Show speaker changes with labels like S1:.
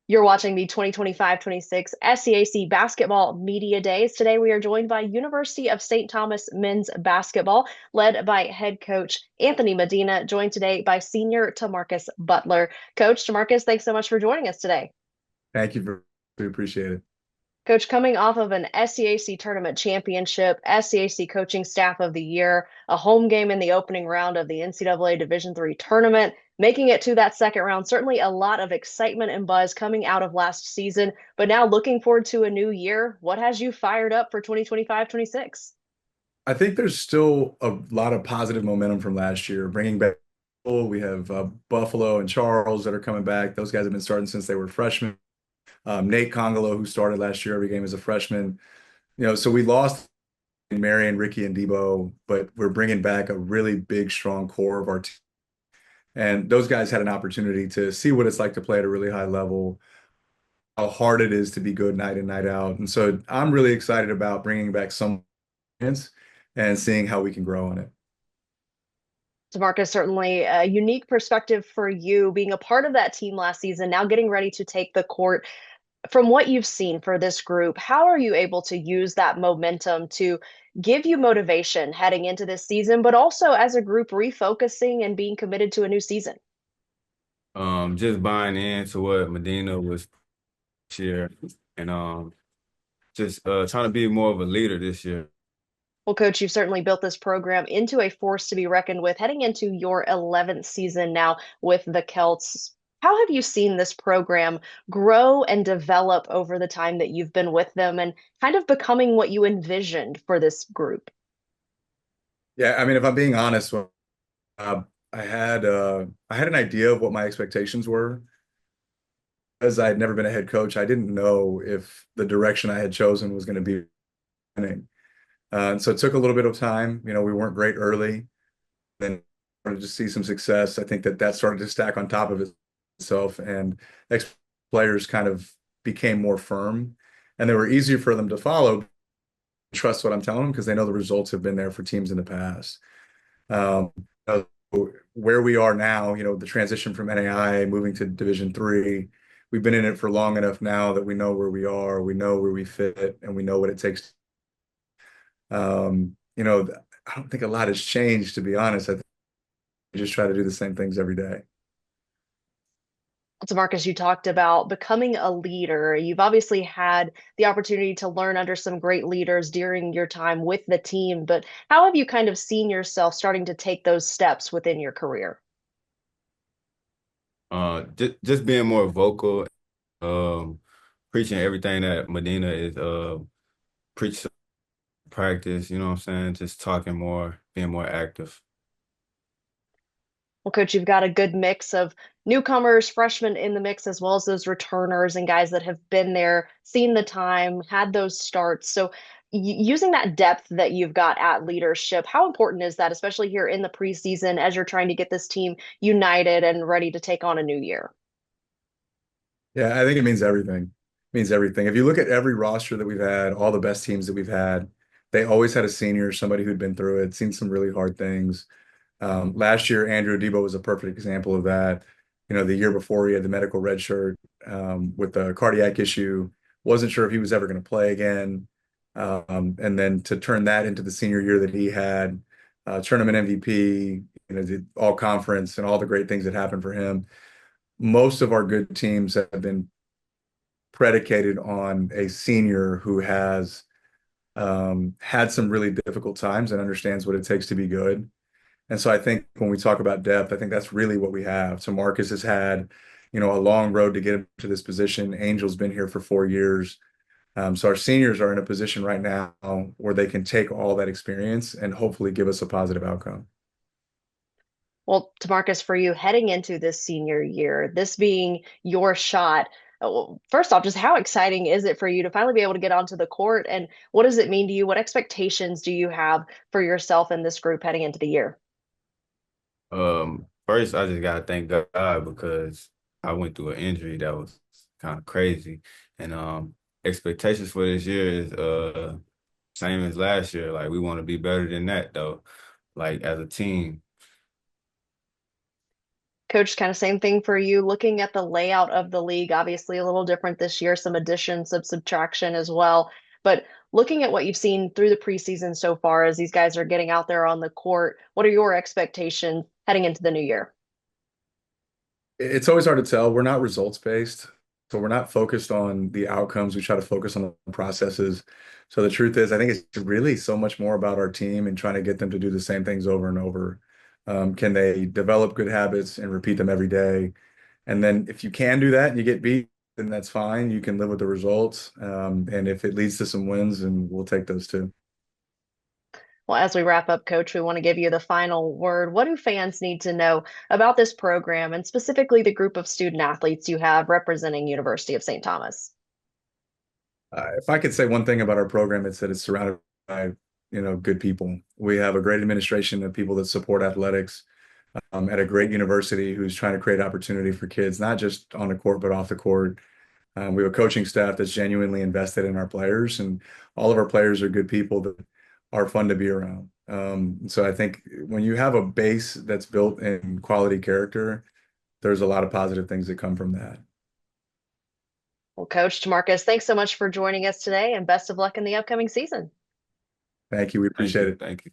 S1: You're watching the 2025-26 SCAC Basketball Media Days. Today, we are joined by University of St. Thomas men's basketball, led by head coach Anthony Medina, joined today by senior Tamarcus Butler. Coach Tamarcus, thanks so much for joining us today.
S2: Thank you for we appreciate it.
S1: Coach, coming off of an SCAC tournament championship, SCAC Coaching Staff of the Year, a home game in the opening round of the NCAA Division III tournament, making it to that second round, certainly a lot of excitement and buzz coming out of last season. But now looking forward to a new year. What has you fired up for 2025-26?
S2: I think there's still a lot of positive momentum from last year. Bringing back, we have Buffalo and Charles that are coming back. Those guys have been starting since they were freshmen. Nate Congolo, who started last year every game as a freshman. So we lost Marion, Ricky, and Debo, but we're bringing back a really big, strong core of our team. And those guys had an opportunity to see what it's like to play at a really high level, how hard it is to be good night in, night out. And so I'm really excited about bringing back some and seeing how we can grow on it.
S1: Marcus, certainly a unique perspective for you being a part of that team last season, now getting ready to take the court. From what you've seen for this group, how are you able to use that momentum to give you motivation heading into this season, but also as a group refocusing and being committed to a new season?
S3: Just buying into what Medina was this year and just trying to be more of a leader this year.
S1: Well, Coach, you've certainly built this program into a force to be reckoned with heading into your 11th season now with the Celts. How have you seen this program grow and develop over the time that you've been with them and kind of becoming what you envisioned for this group?
S2: Yeah, I mean, if I'm being honest, uh, I had an idea of what my expectations were. As I had never been a head coach, I didn't know if the direction I had chosen was going to be winning. And so it took a little bit of time. We weren't great early. Then started to see some success. I think that started to stack on top of itself, and ex players kind of became more firm, and they were easier for them to follow. Trust what I'm telling them because they know the results have been there for teams in the past. Um, uh, where we are now, the transition from NAI moving to Division III, we've been in it for long enough now that we know where we are, we know where we fit, and we know what it takes. Um, you know, I don't think a lot has changed, to be honest. I think we just try to do the same things every day.
S1: So, Marcus, you talked about becoming a leader. You've obviously had the opportunity to learn under some great leaders during your time with the team, but how have you kind of seen yourself starting to take those steps within your career?
S3: Just being more vocal, preaching everything that Medina is preach practice, you know what I'm saying? Just talking more, being more active.
S1: Well, Coach, you've got a good mix of newcomers, freshmen in the mix, as well as those returners and guys that have been there, seen the time, had those starts. So, using that depth that you've got at leadership, how important is that, especially here in the preseason as you're trying to get this team united and ready to take on a new year?
S2: Yeah, I think it means everything. It means everything. If you look at every roster that we've had, all the best teams that we've had, they always had a senior, somebody who'd been through it, seen some really hard things. Last year, Andrew Debo was a perfect example of that. The year before, he had the medical red shirt with the cardiac issue. Wasn't sure if he was ever going to play again. And then to turn that into the senior year that he had, tournament MVP, the all conference and all the great things that happened for him. Most of our good teams have been predicated on a senior who has had some really difficult times and understands what it takes to be good. And so I think when we talk about depth, I think that's really what we have. So Marcus has had, a long road to get him to this position. Angel's been here for 4 years. So our seniors are in a position right now where they can take all that experience and hopefully give us a positive outcome.
S1: Well, Tamarcus, for you heading into this senior year, this being your shot, well, first off, just how exciting is it for you to finally be able to get onto the court? And what does it mean to you? What expectations do you have for yourself and this group heading into the year?
S3: First, I just gotta thank God because I went through an injury that was kind of crazy, and expectations for this year is same as last year. Like we want to be better than that though, like as a team.
S1: Coach, kind of same thing for you. Looking at the layout of the league, obviously a little different this year, some addition, some subtraction as well. But looking at what you've seen through the preseason so far as these guys are getting out there on the court, what are your expectations heading into the new year?
S2: It's always hard to tell. We're not results based. So we're not focused on the outcomes. We try to focus on the processes. So the truth is, I think it's really so much more about our team and trying to get them to do the same things over and over. Can they develop good habits and repeat them every day? And then if you can do that and you get beat, then that's fine. You can live with the results. And if it leads to some wins, then we'll take those too.
S1: Well, as we wrap up, Coach, we want to give you the final word. What do fans need to know about this program and specifically the group of student athletes you have representing University of St. Thomas?
S2: If I could say one thing about our program, it's that it's surrounded by, good people. We have a great administration of people that support athletics at a great university who's trying to create opportunity for kids, not just on the court, but off the court. We have a coaching staff that's genuinely invested in our players, and all of our players are good people that are fun to be around. So I think when you have a base that's built in quality character, there's a lot of positive things that come from that.
S1: Well, Coach Tamarcus, thanks so much for joining us today and best of luck in the upcoming season.
S2: Thank you. We appreciate it.
S3: Thank you.